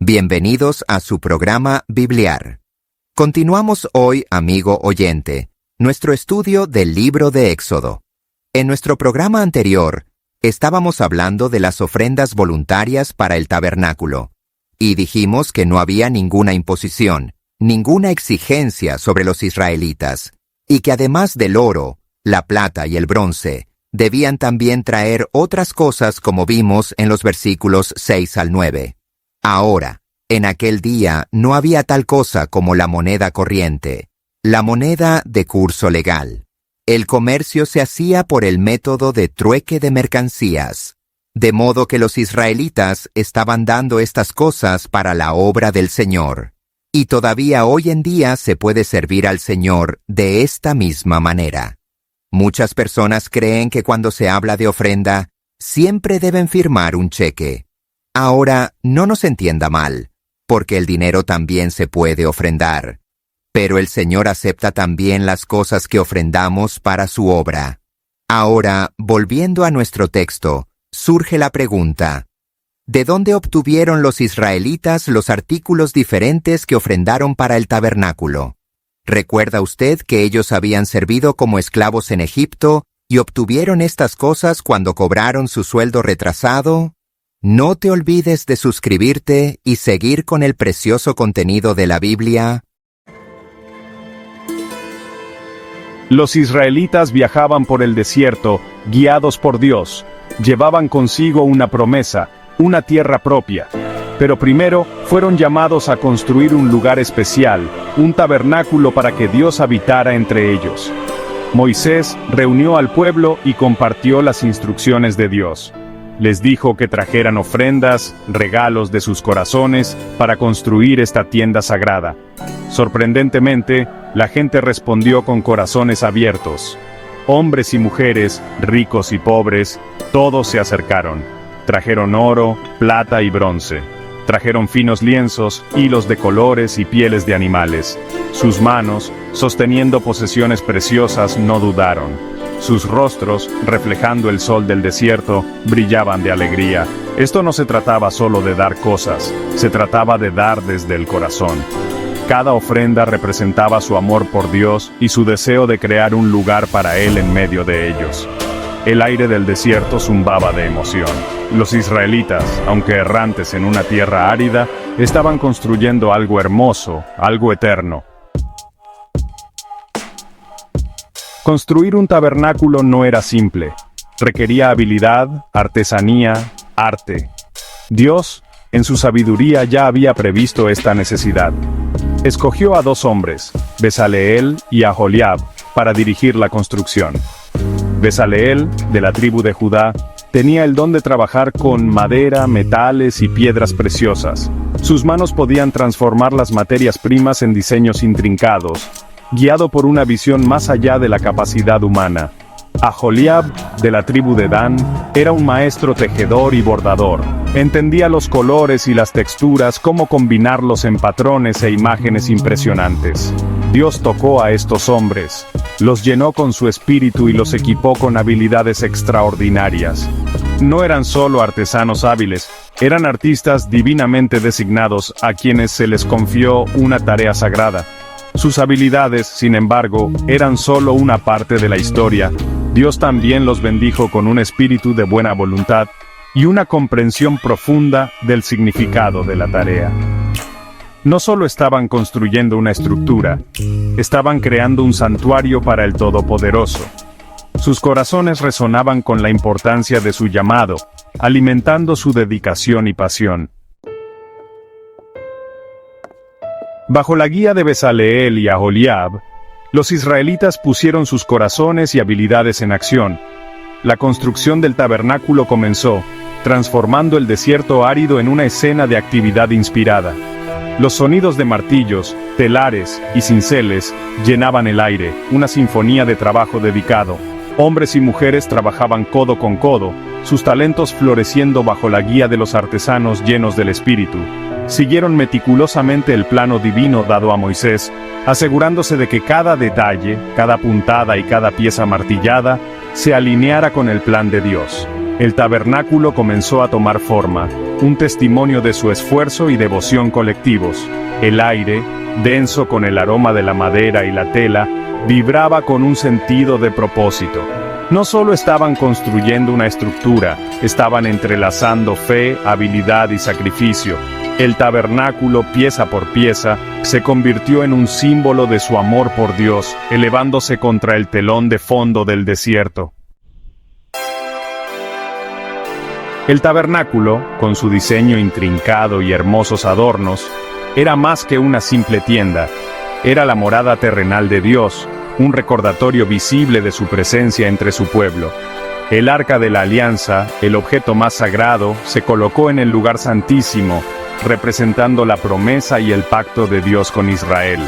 Bienvenidos a su programa Bibliar. Continuamos hoy, amigo oyente, nuestro estudio del libro de Éxodo. En nuestro programa anterior, estábamos hablando de las ofrendas voluntarias para el tabernáculo, y dijimos que no había ninguna imposición, ninguna exigencia sobre los israelitas, y que además del oro, la plata y el bronce, debían también traer otras cosas como vimos en los versículos 6 al 9. Ahora, en aquel día no había tal cosa como la moneda corriente, la moneda de curso legal. El comercio se hacía por el método de trueque de mercancías, de modo que los israelitas estaban dando estas cosas para la obra del Señor. Y todavía hoy en día se puede servir al Señor de esta misma manera. Muchas personas creen que cuando se habla de ofrenda, siempre deben firmar un cheque. Ahora, no nos entienda mal, porque el dinero también se puede ofrendar. Pero el Señor acepta también las cosas que ofrendamos para su obra. Ahora, volviendo a nuestro texto, surge la pregunta: ¿de dónde obtuvieron los israelitas los artículos diferentes que ofrendaron para el tabernáculo? ¿Recuerda usted que ellos habían servido como esclavos en Egipto y obtuvieron estas cosas cuando cobraron su sueldo retrasado? No te olvides de suscribirte y seguir con el precioso contenido de la Biblia. Los israelitas viajaban por el desierto, guiados por Dios. Llevaban consigo una promesa, una tierra propia. Pero primero fueron llamados a construir un lugar especial, un tabernáculo para que Dios habitara entre ellos. Moisés reunió al pueblo y compartió las instrucciones de Dios. Les dijo que trajeran ofrendas, regalos de sus corazones para construir esta tienda sagrada. Sorprendentemente, la gente respondió con corazones abiertos. Hombres y mujeres, ricos y pobres, todos se acercaron. Trajeron oro, plata y bronce. Trajeron finos lienzos, hilos de colores y pieles de animales. Sus manos, sosteniendo posesiones preciosas, no dudaron. Sus rostros, reflejando el sol del desierto, brillaban de alegría. Esto no se trataba solo de dar cosas, se trataba de dar desde el corazón. Cada ofrenda representaba su amor por Dios y su deseo de crear un lugar para Él en medio de ellos. El aire del desierto zumbaba de emoción. Los israelitas, aunque errantes en una tierra árida, estaban construyendo algo hermoso, algo eterno. Construir un tabernáculo no era simple. Requería habilidad, artesanía, arte. Dios, en su sabiduría, ya había previsto esta necesidad. Escogió a 2 hombres, Bezaleel y Aholiab, para dirigir la construcción. Bezaleel, de la tribu de Judá, tenía el don de trabajar con madera, metales y piedras preciosas. Sus manos podían transformar las materias primas en diseños intrincados, guiado por una visión más allá de la capacidad humana. Aholiab, de la tribu de Dan, era un maestro tejedor y bordador. Entendía los colores y las texturas, cómo combinarlos en patrones e imágenes impresionantes. Dios tocó a estos hombres, los llenó con su espíritu y los equipó con habilidades extraordinarias. No eran solo artesanos hábiles, eran artistas divinamente designados a quienes se les confió una tarea sagrada. Sus habilidades, sin embargo, eran solo una parte de la historia. Dios también los bendijo con un espíritu de buena voluntad y una comprensión profunda del significado de la tarea. No solo estaban construyendo una estructura, estaban creando un santuario para el Todopoderoso. Sus corazones resonaban con la importancia de su llamado, alimentando su dedicación y pasión. Bajo la guía de Bezaleel y Aholiab, los israelitas pusieron sus corazones y habilidades en acción. La construcción del tabernáculo comenzó, transformando el desierto árido en una escena de actividad inspirada. Los sonidos de martillos, telares y cinceles llenaban el aire, una sinfonía de trabajo dedicado. Hombres y mujeres trabajaban codo con codo, sus talentos floreciendo bajo la guía de los artesanos llenos del espíritu. Siguieron meticulosamente el plano divino dado a Moisés, asegurándose de que cada detalle, cada puntada y cada pieza martillada se alineara con el plan de Dios. El tabernáculo comenzó a tomar forma, un testimonio de su esfuerzo y devoción colectivos. El aire, denso con el aroma de la madera y la tela, vibraba con un sentido de propósito. No solo estaban construyendo una estructura, estaban entrelazando fe, habilidad y sacrificio. El tabernáculo, pieza por pieza, se convirtió en un símbolo de su amor por Dios, elevándose contra el telón de fondo del desierto. El tabernáculo, con su diseño intrincado y hermosos adornos, era más que una simple tienda. Era la morada terrenal de Dios, un recordatorio visible de su presencia entre su pueblo. El arca de la alianza, el objeto más sagrado, se colocó en el lugar santísimo, representando la promesa y el pacto de Dios con Israel.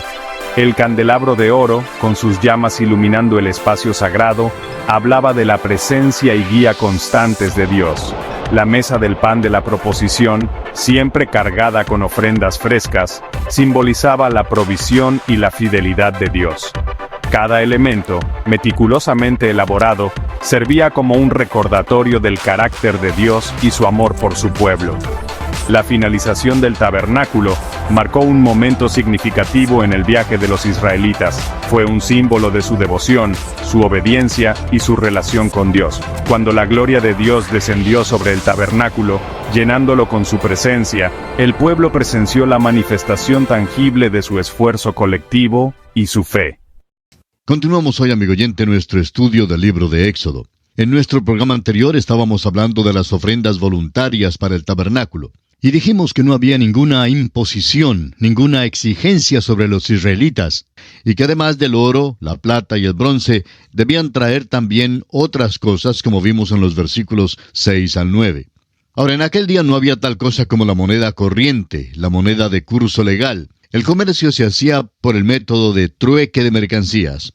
El candelabro de oro, con sus llamas iluminando el espacio sagrado, hablaba de la presencia y guía constantes de Dios. La mesa del pan de la proposición, siempre cargada con ofrendas frescas, simbolizaba la provisión y la fidelidad de Dios. Cada elemento, meticulosamente elaborado, servía como un recordatorio del carácter de Dios y su amor por su pueblo. La finalización del tabernáculo marcó un momento significativo en el viaje de los israelitas. Fue un símbolo de su devoción, su obediencia y su relación con Dios. Cuando la gloria de Dios descendió sobre el tabernáculo, llenándolo con su presencia, el pueblo presenció la manifestación tangible de su esfuerzo colectivo y su fe. Continuamos hoy, amigo oyente, nuestro estudio del libro de Éxodo. En nuestro programa anterior estábamos hablando de las ofrendas voluntarias para el tabernáculo. Y dijimos que no había ninguna imposición, ninguna exigencia sobre los israelitas, y que además del oro, la plata y el bronce, debían traer también otras cosas, como vimos en los versículos 6 al 9. Ahora, en aquel día no había tal cosa como la moneda corriente, la moneda de curso legal. El comercio se hacía por el método de trueque de mercancías.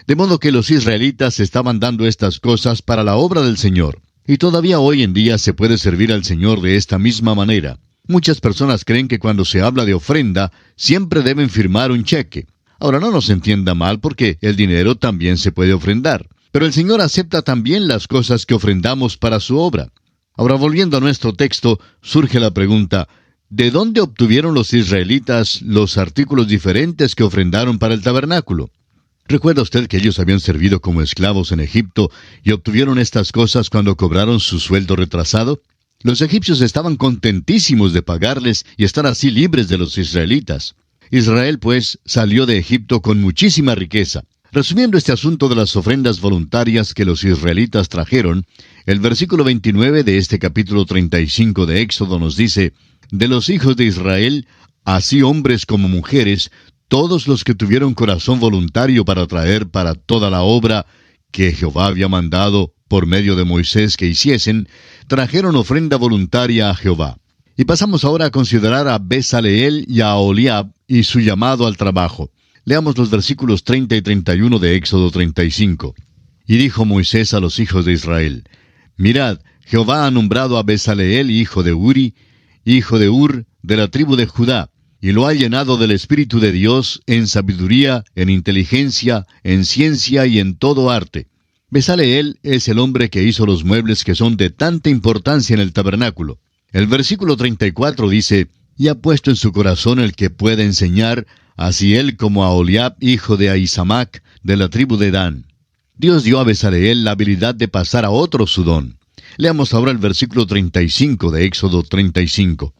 De modo que los israelitas estaban dando estas cosas para la obra del Señor. Y todavía hoy en día se puede servir al Señor de esta misma manera. Muchas personas creen que cuando se habla de ofrenda, siempre deben firmar un cheque. Ahora, no nos entienda mal, porque el dinero también se puede ofrendar. Pero el Señor acepta también las cosas que ofrendamos para su obra. Ahora, volviendo a nuestro texto, surge la pregunta: ¿de dónde obtuvieron los israelitas los artículos diferentes que ofrendaron para el tabernáculo? ¿Recuerda usted que ellos habían servido como esclavos en Egipto y obtuvieron estas cosas cuando cobraron su sueldo retrasado? Los egipcios estaban contentísimos de pagarles y estar así libres de los israelitas. Israel, pues, salió de Egipto con muchísima riqueza. Resumiendo este asunto de las ofrendas voluntarias que los israelitas trajeron, el versículo 29 de este capítulo 35 de Éxodo nos dice: de los hijos de Israel, así hombres como mujeres, todos los que tuvieron corazón voluntario para traer para toda la obra que Jehová había mandado por medio de Moisés que hiciesen, trajeron ofrenda voluntaria a Jehová. Y pasamos ahora a considerar a Bezaleel y a Aholiab y su llamado al trabajo. Leamos los versículos 30 y 31 de Éxodo 35. Y dijo Moisés a los hijos de Israel: mirad, Jehová ha nombrado a Bezaleel, hijo de Uri, hijo de Ur, de la tribu de Judá, y lo ha llenado del Espíritu de Dios en sabiduría, en inteligencia, en ciencia y en todo arte. Bezaleel es el hombre que hizo los muebles que son de tanta importancia en el tabernáculo. El versículo 34 dice: y ha puesto en su corazón el que puede enseñar, así él como a Aholiab, hijo de Ahisamac, de la tribu de Dan. Dios dio a Bezaleel la habilidad de pasar a otros su don. Leamos ahora el versículo 35 de Éxodo 35.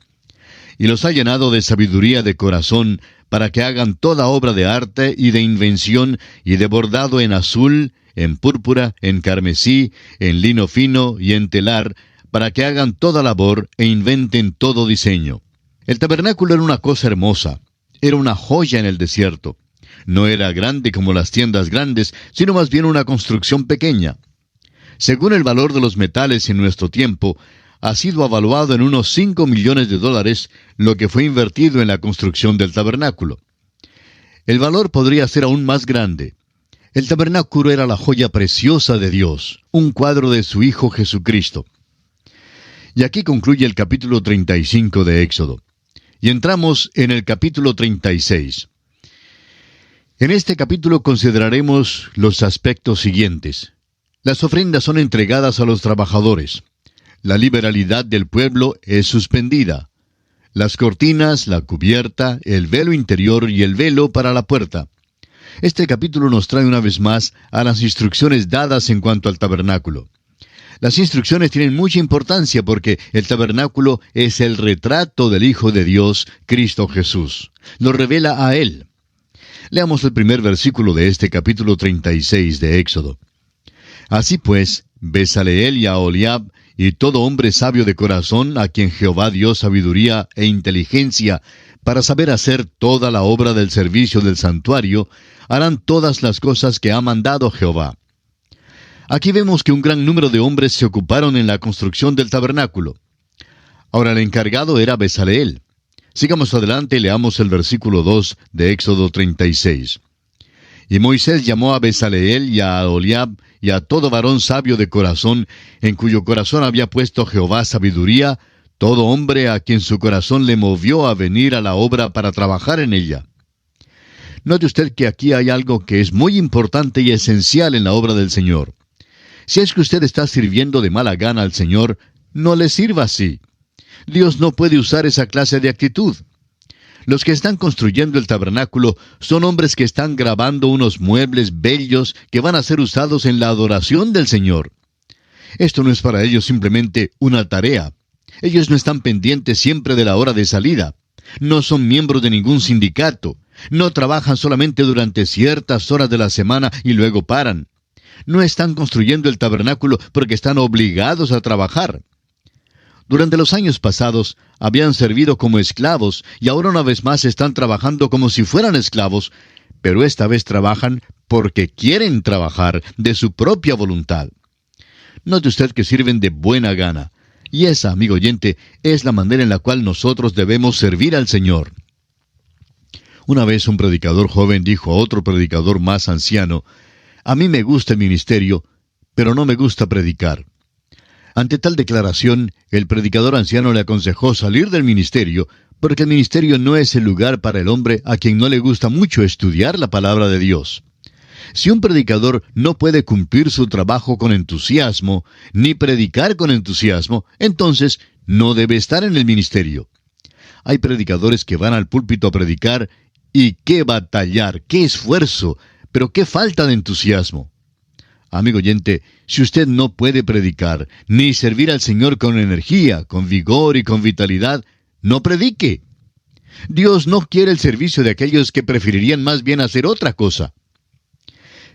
Y los ha llenado de sabiduría de corazón, para que hagan toda obra de arte y de invención, y de bordado en azul, en púrpura, en carmesí, en lino fino y en telar, para que hagan toda labor e inventen todo diseño. El tabernáculo era una cosa hermosa, era una joya en el desierto. No era grande como las tiendas grandes, sino más bien una construcción pequeña. Según el valor de los metales en nuestro tiempo, ha sido evaluado en unos $5 millones, lo que fue invertido en la construcción del tabernáculo. El valor podría ser aún más grande. El tabernáculo era la joya preciosa de Dios, un cuadro de su Hijo Jesucristo. Y aquí concluye el capítulo 35 de Éxodo. Y entramos en el capítulo 36. En este capítulo consideraremos los aspectos siguientes. Las ofrendas son entregadas a los trabajadores. La liberalidad del pueblo es suspendida. Las cortinas, la cubierta, el velo interior y el velo para la puerta. Este capítulo nos trae una vez más a las instrucciones dadas en cuanto al tabernáculo. Las instrucciones tienen mucha importancia porque el tabernáculo es el retrato del Hijo de Dios, Cristo Jesús. Lo revela a Él. Leamos el primer versículo de este capítulo 36 de Éxodo. Así pues, Bezaleel y Aholiab, y todo hombre sabio de corazón, a quien Jehová dio sabiduría e inteligencia, para saber hacer toda la obra del servicio del santuario, harán todas las cosas que ha mandado Jehová. Aquí vemos que un gran número de hombres se ocuparon en la construcción del tabernáculo. Ahora el encargado era Bezaleel. Sigamos adelante y leamos el versículo 2 de Éxodo 36. Y Moisés llamó a Bezaleel y a Aholiab y a todo varón sabio de corazón, en cuyo corazón había puesto Jehová sabiduría, todo hombre a quien su corazón le movió a venir a la obra para trabajar en ella. Note usted que aquí hay algo que es muy importante y esencial en la obra del Señor. Si es que usted está sirviendo de mala gana al Señor, no le sirva así. Dios no puede usar esa clase de actitud. Los que están construyendo el tabernáculo son hombres que están grabando unos muebles bellos que van a ser usados en la adoración del Señor. Esto no es para ellos simplemente una tarea. Ellos no están pendientes siempre de la hora de salida. No son miembros de ningún sindicato. No trabajan solamente durante ciertas horas de la semana y luego paran. No están construyendo el tabernáculo porque están obligados a trabajar. Durante los años pasados habían servido como esclavos y ahora una vez más están trabajando como si fueran esclavos, pero esta vez trabajan porque quieren trabajar de su propia voluntad. Note usted que sirven de buena gana, y esa, amigo oyente, es la manera en la cual nosotros debemos servir al Señor. Una vez un predicador joven dijo a otro predicador más anciano: «A mí me gusta el ministerio, pero no me gusta predicar». Ante tal declaración, el predicador anciano le aconsejó salir del ministerio, porque el ministerio no es el lugar para el hombre a quien no le gusta mucho estudiar la palabra de Dios. Si un predicador no puede cumplir su trabajo con entusiasmo, ni predicar con entusiasmo, entonces no debe estar en el ministerio. Hay predicadores que van al púlpito a predicar, y qué batallar, qué esfuerzo, pero qué falta de entusiasmo. Amigo oyente, si usted no puede predicar, ni servir al Señor con energía, con vigor y con vitalidad, no predique. Dios no quiere el servicio de aquellos que preferirían más bien hacer otra cosa.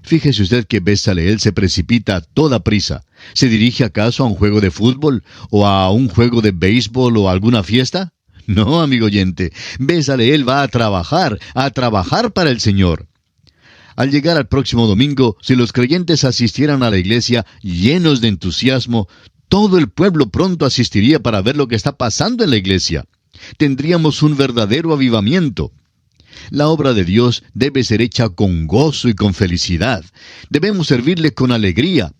Fíjese usted que Bezaleel se precipita a toda prisa. ¿Se dirige acaso a un juego de fútbol, o a un juego de béisbol, o a alguna fiesta? No, amigo oyente, Bezaleel va a trabajar para el Señor. Al llegar al próximo domingo, si los creyentes asistieran a la iglesia llenos de entusiasmo, todo el pueblo pronto asistiría para ver lo que está pasando en la iglesia. Tendríamos un verdadero avivamiento. La obra de Dios debe ser hecha con gozo y con felicidad. Debemos servirle con alegría.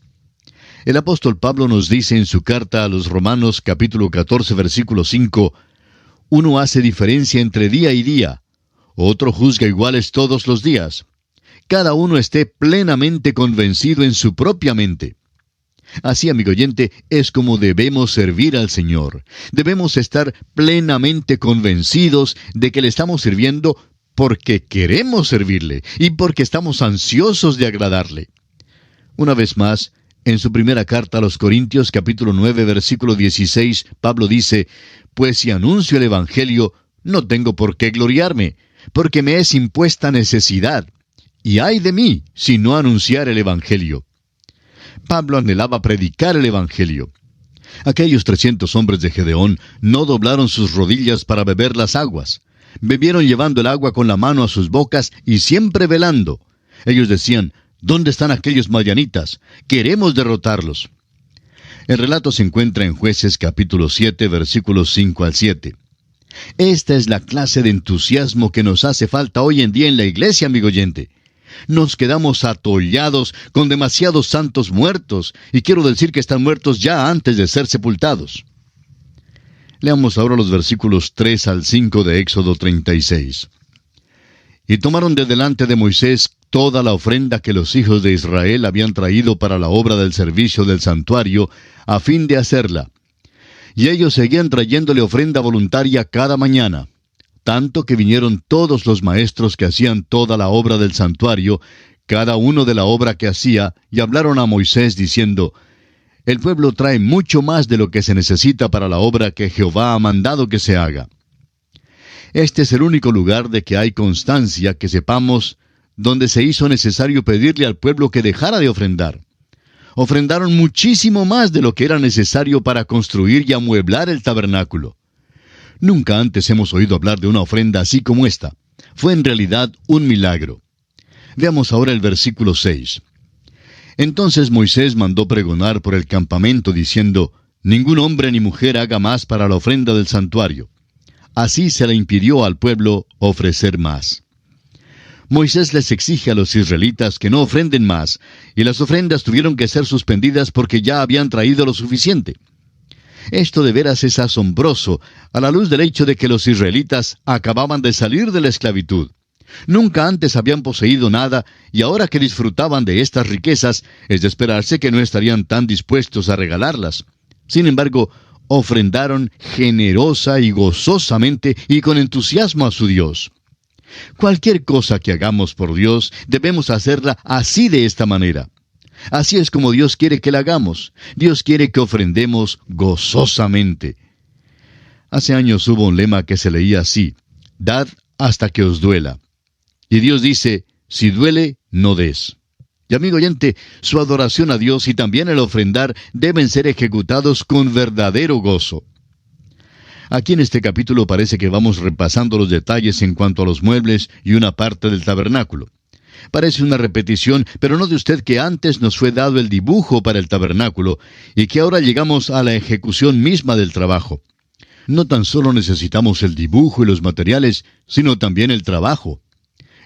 El apóstol Pablo nos dice en su carta a los Romanos capítulo 14 versículo 5, «Uno hace diferencia entre día y día, otro juzga iguales todos los días. Cada uno esté plenamente convencido en su propia mente». Así, amigo oyente, es como debemos servir al Señor. Debemos estar plenamente convencidos de que le estamos sirviendo porque queremos servirle y porque estamos ansiosos de agradarle. Una vez más, en su primera carta a los Corintios, capítulo 9, versículo 16, Pablo dice: «Pues si anuncio el Evangelio, no tengo por qué gloriarme, porque me es impuesta necesidad. Y ay de mí, si no anunciar el Evangelio». Pablo anhelaba predicar el Evangelio. Aquellos 300 hombres de Gedeón no doblaron sus rodillas para beber las aguas. Bebieron llevando el agua con la mano a sus bocas y siempre velando. Ellos decían: «¿Dónde están aquellos madianitas? Queremos derrotarlos». El relato se encuentra en Jueces capítulo 7, versículos 5 al 7. Esta es la clase de entusiasmo que nos hace falta hoy en día en la iglesia, amigo oyente. Nos quedamos atollados con demasiados santos muertos, y quiero decir que están muertos ya antes de ser sepultados. Leamos ahora los versículos 3 al 5 de Éxodo 36. «Y tomaron de delante de Moisés toda la ofrenda que los hijos de Israel habían traído para la obra del servicio del santuario, a fin de hacerla, Y ellos seguían trayéndole ofrenda voluntaria cada mañana, tanto que vinieron todos los maestros que hacían toda la obra del santuario, cada uno de la obra que hacía, y hablaron a Moisés diciendo: el pueblo trae mucho más de lo que se necesita para la obra que Jehová ha mandado que se haga. Este es el único lugar de que hay constancia que sepamos donde se hizo necesario pedirle al pueblo que dejara de ofrendar. Ofrendaron muchísimo más de lo que era necesario para construir y amueblar el tabernáculo. Nunca antes hemos oído hablar de una ofrenda así como esta. Fue en realidad un milagro. Veamos ahora el versículo 6. Entonces Moisés mandó pregonar por el campamento diciendo: ningún hombre ni mujer haga más para la ofrenda del santuario. Así se le impidió al pueblo ofrecer más. Moisés les exige a los israelitas que no ofrenden más, y las ofrendas tuvieron que ser suspendidas porque ya habían traído lo suficiente. Esto de veras es asombroso, a la luz del hecho de que los israelitas acababan de salir de la esclavitud. Nunca antes habían poseído nada, y ahora que disfrutaban de estas riquezas, es de esperarse que no estarían tan dispuestos a regalarlas. Sin embargo, ofrendaron generosa y gozosamente y con entusiasmo a su Dios. Cualquier cosa que hagamos por Dios, debemos hacerla así, de esta manera. Así es como Dios quiere que la hagamos. Dios quiere que ofrendemos gozosamente. Hace años hubo un lema que se leía así: dad hasta que os duela. Y Dios dice: si duele, no des. Y amigo oyente, su adoración a Dios y también el ofrendar deben ser ejecutados con verdadero gozo. Aquí en este capítulo parece que vamos repasando los detalles en cuanto a los muebles y una parte del tabernáculo. Parece una repetición, pero note usted que antes nos fue dado el dibujo para el tabernáculo y que ahora llegamos a la ejecución misma del trabajo. No tan solo necesitamos el dibujo y los materiales, sino también el trabajo.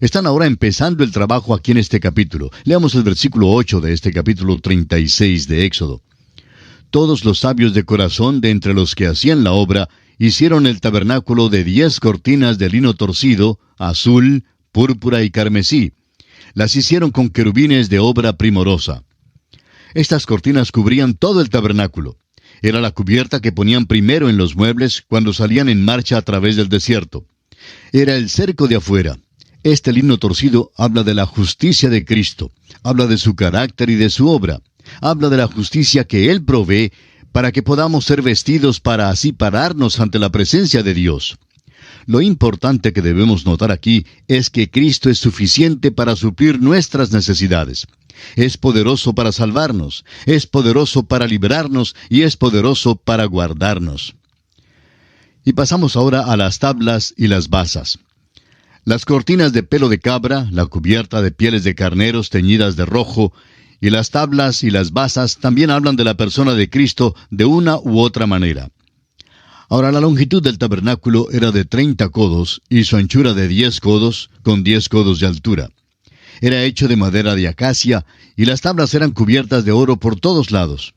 Están ahora empezando el trabajo aquí en este capítulo. Leamos el versículo 8 de este capítulo 36 de Éxodo. Todos los sabios de corazón de entre los que hacían la obra hicieron el tabernáculo de 10 cortinas de lino torcido, azul, púrpura y carmesí. Las hicieron con querubines de obra primorosa. Estas cortinas cubrían todo el tabernáculo. Era la cubierta que ponían primero en los muebles cuando salían en marcha a través del desierto. Era el cerco de afuera. Este lino torcido habla de la justicia de Cristo, habla de su carácter y de su obra, habla de la justicia que Él provee para que podamos ser vestidos para así pararnos ante la presencia de Dios. Lo importante que debemos notar aquí es que Cristo es suficiente para suplir nuestras necesidades. Es poderoso para salvarnos, es poderoso para librarnos y es poderoso para guardarnos. Y pasamos ahora a las tablas y las basas. Las cortinas de pelo de cabra, la cubierta de pieles de carneros teñidas de rojo, y las tablas y las basas también hablan de la persona de Cristo de una u otra manera. Ahora, la longitud del tabernáculo era de 30 codos, y su anchura de 10 codos, con 10 codos de altura. Era hecho de madera de acacia, y las tablas eran cubiertas de oro por todos lados.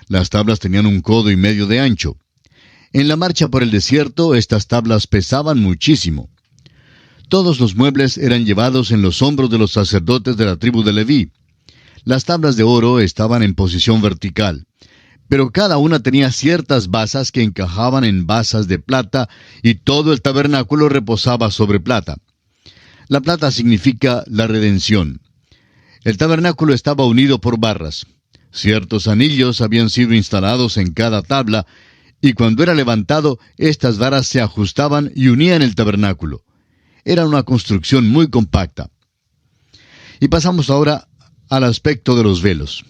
Las tablas tenían 1,5 codos de ancho. En la marcha por el desierto, estas tablas pesaban muchísimo. Todos los muebles eran llevados en los hombros de los sacerdotes de la tribu de Leví. Las tablas de oro estaban en posición vertical, pero cada una tenía ciertas basas que encajaban en basas de plata, y todo el tabernáculo reposaba sobre plata. La plata significa la redención. El tabernáculo estaba unido por barras. Ciertos anillos habían sido instalados en cada tabla, y cuando era levantado, estas varas se ajustaban y unían el tabernáculo. Era una construcción muy compacta. Y pasamos ahora al aspecto de los velos.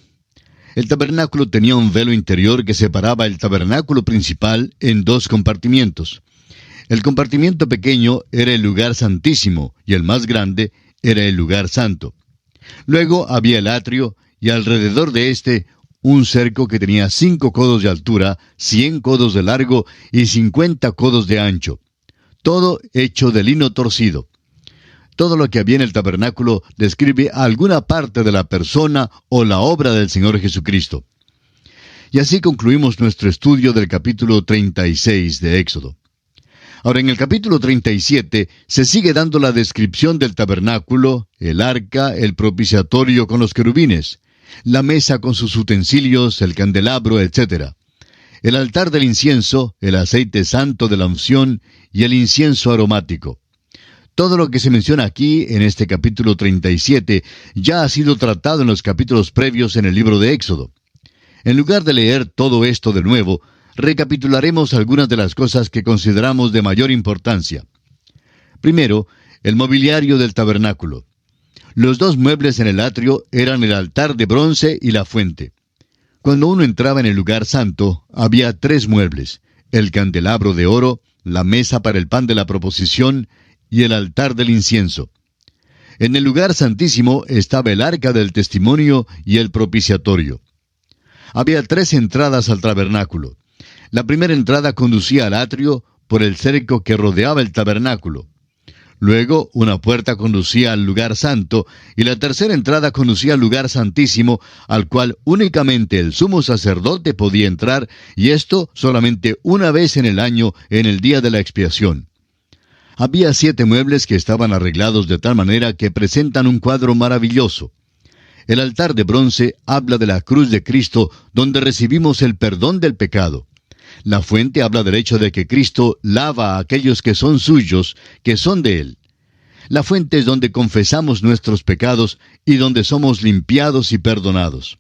El tabernáculo tenía un velo interior que separaba el tabernáculo principal en 2 compartimientos. El compartimiento pequeño era el lugar santísimo y el más grande era el lugar santo. Luego había el atrio y alrededor de este un cerco que tenía 5 codos de altura, 100 codos de largo y 50 codos de ancho. Todo hecho de lino torcido. Todo lo que había en el tabernáculo describe alguna parte de la persona o la obra del Señor Jesucristo. Y así concluimos nuestro estudio del capítulo 36 de Éxodo. Ahora, en el capítulo 37 se sigue dando la descripción del tabernáculo, el arca, el propiciatorio con los querubines, la mesa con sus utensilios, el candelabro, etc. el altar del incienso, el aceite santo de la unción y el incienso aromático. Todo lo que se menciona aquí en este capítulo 37 ya ha sido tratado en los capítulos previos en el libro de Éxodo. En lugar de leer todo esto de nuevo, recapitularemos algunas de las cosas que consideramos de mayor importancia. Primero, el mobiliario del tabernáculo. Los dos muebles en el atrio eran el altar de bronce y la fuente. Cuando uno entraba en el lugar santo, había 3 muebles: el candelabro de oro, la mesa para el pan de la proposición y el altar del incienso. En el lugar santísimo estaba el arca del testimonio y el propiciatorio. Había 3 entradas al tabernáculo. La primera entrada conducía al atrio por el cerco que rodeaba el tabernáculo. Luego, una puerta conducía al lugar santo, y la tercera entrada conducía al lugar santísimo, al cual únicamente el sumo sacerdote podía entrar, y esto solamente una vez en el año, en el día de la expiación. Había 7 muebles que estaban arreglados de tal manera que presentan un cuadro maravilloso. El altar de bronce habla de la cruz de Cristo, donde recibimos el perdón del pecado. La fuente habla del hecho de que Cristo lava a aquellos que son suyos, que son de Él. La fuente es donde confesamos nuestros pecados y donde somos limpiados y perdonados.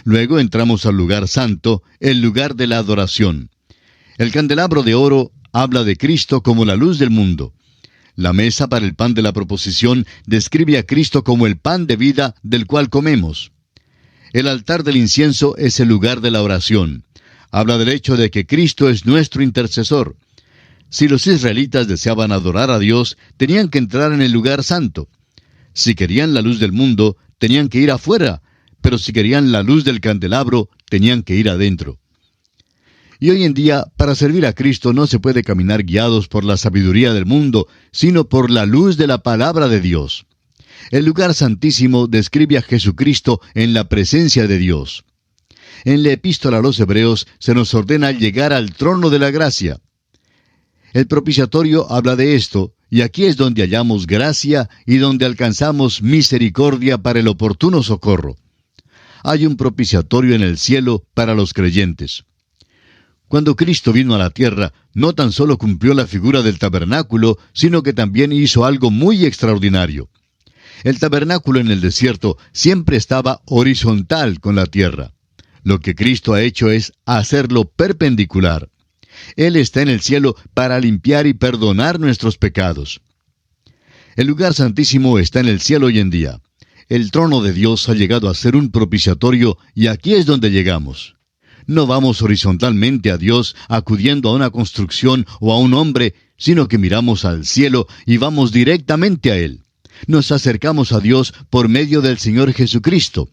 Luego entramos al lugar santo, el lugar de la adoración. El candelabro de oro habla de Cristo como la luz del mundo. La mesa para el pan de la proposición describe a Cristo como el pan de vida del cual comemos. El altar del incienso es el lugar de la oración. Habla del hecho de que Cristo es nuestro intercesor. Si los israelitas deseaban adorar a Dios, tenían que entrar en el lugar santo. Si querían la luz del mundo, tenían que ir afuera, pero si querían la luz del candelabro, tenían que ir adentro. Y hoy en día, para servir a Cristo no se puede caminar guiados por la sabiduría del mundo, sino por la luz de la palabra de Dios. El lugar santísimo describe a Jesucristo en la presencia de Dios. En la epístola a los Hebreos se nos ordena llegar al trono de la gracia. El propiciatorio habla de esto, y aquí es donde hallamos gracia y donde alcanzamos misericordia para el oportuno socorro. Hay un propiciatorio en el cielo para los creyentes. Cuando Cristo vino a la tierra, no tan solo cumplió la figura del tabernáculo, sino que también hizo algo muy extraordinario. El tabernáculo en el desierto siempre estaba horizontal con la tierra. Lo que Cristo ha hecho es hacerlo perpendicular. Él está en el cielo para limpiar y perdonar nuestros pecados. El lugar santísimo está en el cielo hoy en día. El trono de Dios ha llegado a ser un propiciatorio y aquí es donde llegamos. No vamos horizontalmente a Dios acudiendo a una construcción o a un hombre, sino que miramos al cielo y vamos directamente a Él. Nos acercamos a Dios por medio del Señor Jesucristo.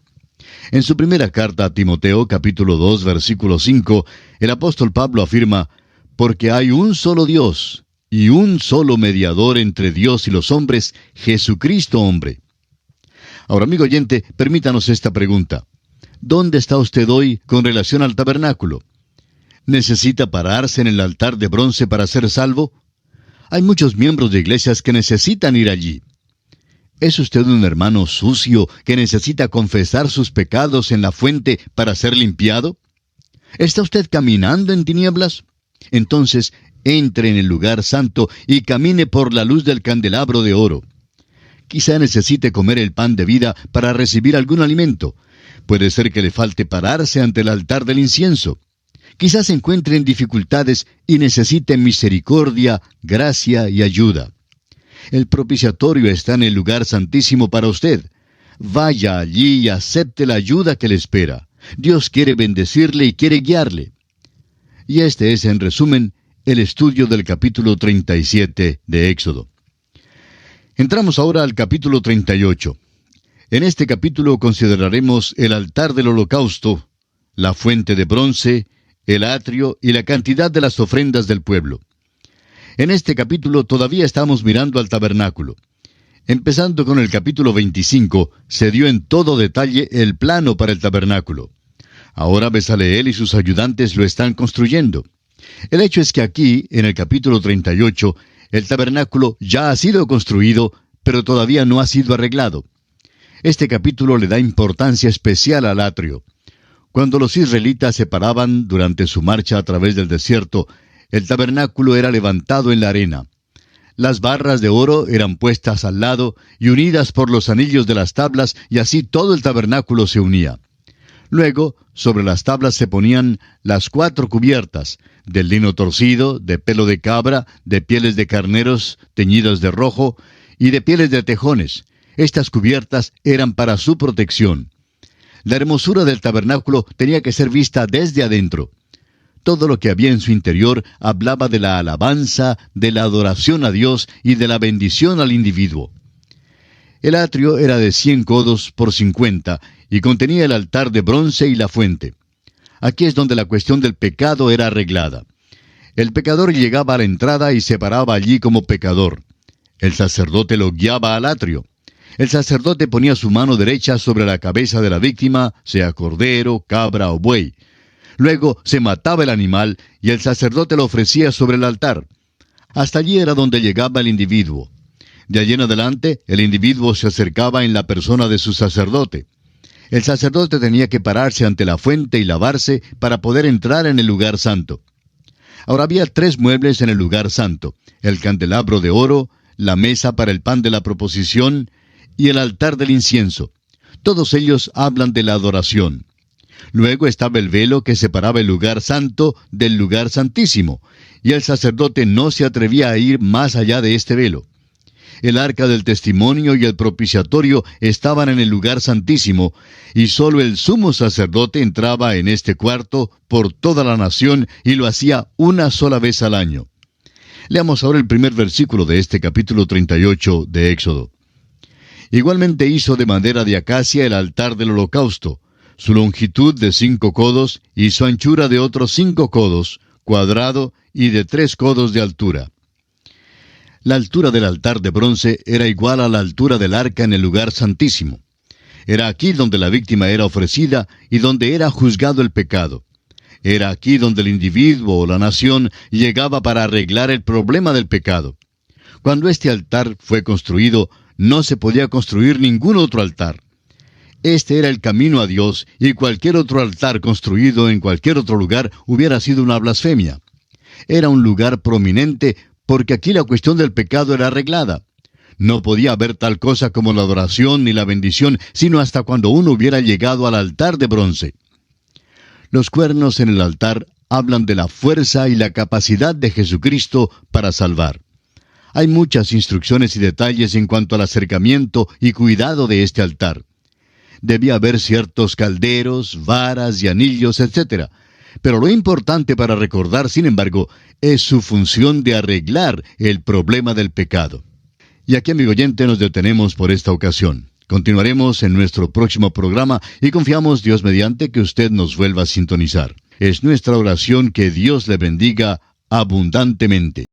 En su primera carta a Timoteo, capítulo 2, versículo 5, el apóstol Pablo afirma: «Porque hay un solo Dios y un solo mediador entre Dios y los hombres, Jesucristo hombre». Ahora, amigo oyente, permítanos esta pregunta. ¿Dónde está usted hoy con relación al tabernáculo? ¿Necesita pararse en el altar de bronce para ser salvo? Hay muchos miembros de iglesias que necesitan ir allí. ¿Es usted un hermano sucio que necesita confesar sus pecados en la fuente para ser limpiado? ¿Está usted caminando en tinieblas? Entonces, entre en el lugar santo y camine por la luz del candelabro de oro. Quizá necesite comer el pan de vida para recibir algún alimento. Puede ser que le falte pararse ante el altar del incienso. Quizás se encuentre en dificultades y necesite misericordia, gracia y ayuda. El propiciatorio está en el lugar santísimo para usted. Vaya allí y acepte la ayuda que le espera. Dios quiere bendecirle y quiere guiarle. Y este es, en resumen, el estudio del capítulo 37 de Éxodo. Entramos ahora al capítulo 38. En este capítulo consideraremos el altar del holocausto, la fuente de bronce, el atrio y la cantidad de las ofrendas del pueblo. En este capítulo todavía estamos mirando al tabernáculo. Empezando con el capítulo 25, se dio en todo detalle el plano para el tabernáculo. Ahora Bezaleel y sus ayudantes lo están construyendo. El hecho es que aquí, en el capítulo 38, el tabernáculo ya ha sido construido, pero todavía no ha sido arreglado. Este capítulo le da importancia especial al atrio. Cuando los israelitas se paraban durante su marcha a través del desierto, el tabernáculo era levantado en la arena. Las barras de oro eran puestas al lado y unidas por los anillos de las tablas, y así todo el tabernáculo se unía. Luego, sobre las tablas se ponían las 4 cubiertas, del lino torcido, de pelo de cabra, de pieles de carneros teñidas de rojo, y de pieles de tejones. Estas cubiertas eran para su protección. La hermosura del tabernáculo tenía que ser vista desde adentro. Todo lo que había en su interior hablaba de la alabanza, de la adoración a Dios y de la bendición al individuo. El atrio era de 100 codos por 50 y contenía el altar de bronce y la fuente. Aquí es donde la cuestión del pecado era arreglada. El pecador llegaba a la entrada y se paraba allí como pecador. El sacerdote lo guiaba al atrio. El sacerdote ponía su mano derecha sobre la cabeza de la víctima, sea cordero, cabra o buey. Luego se mataba el animal y el sacerdote lo ofrecía sobre el altar. Hasta allí era donde llegaba el individuo. De allí en adelante, el individuo se acercaba en la persona de su sacerdote. El sacerdote tenía que pararse ante la fuente y lavarse para poder entrar en el lugar santo. Ahora había 3 muebles en el lugar santo: el candelabro de oro, la mesa para el pan de la proposición y el altar del incienso. Todos ellos hablan de la adoración. Luego estaba el velo que separaba el lugar santo del lugar santísimo, y el sacerdote no se atrevía a ir más allá de este velo. El arca del testimonio y el propiciatorio estaban en el lugar santísimo, y sólo el sumo sacerdote entraba en este cuarto por toda la nación, y lo hacía una sola vez al año. Leamos ahora el primer versículo de este capítulo 38 de Éxodo. Igualmente hizo de madera de acacia el altar del holocausto, su longitud de 5 codos y su anchura de otros 5 codos, cuadrado y de 3 codos de altura. La altura del altar de bronce era igual a la altura del arca en el lugar santísimo. Era aquí donde la víctima era ofrecida y donde era juzgado el pecado. Era aquí donde el individuo o la nación llegaba para arreglar el problema del pecado. Cuando este altar fue construido, no se podía construir ningún otro altar. Este era el camino a Dios, y cualquier otro altar construido en cualquier otro lugar hubiera sido una blasfemia. Era un lugar prominente porque aquí la cuestión del pecado era arreglada. No podía haber tal cosa como la adoración ni la bendición, sino hasta cuando uno hubiera llegado al altar de bronce. Los cuernos en el altar hablan de la fuerza y la capacidad de Jesucristo para salvar. Hay muchas instrucciones y detalles en cuanto al acercamiento y cuidado de este altar. Debía haber ciertos calderos, varas y anillos, etc. Pero lo importante para recordar, sin embargo, es su función de arreglar el problema del pecado. Y aquí, amigo oyente, nos detenemos por esta ocasión. Continuaremos en nuestro próximo programa y confiamos, Dios mediante, que usted nos vuelva a sintonizar. Es nuestra oración que Dios le bendiga abundantemente.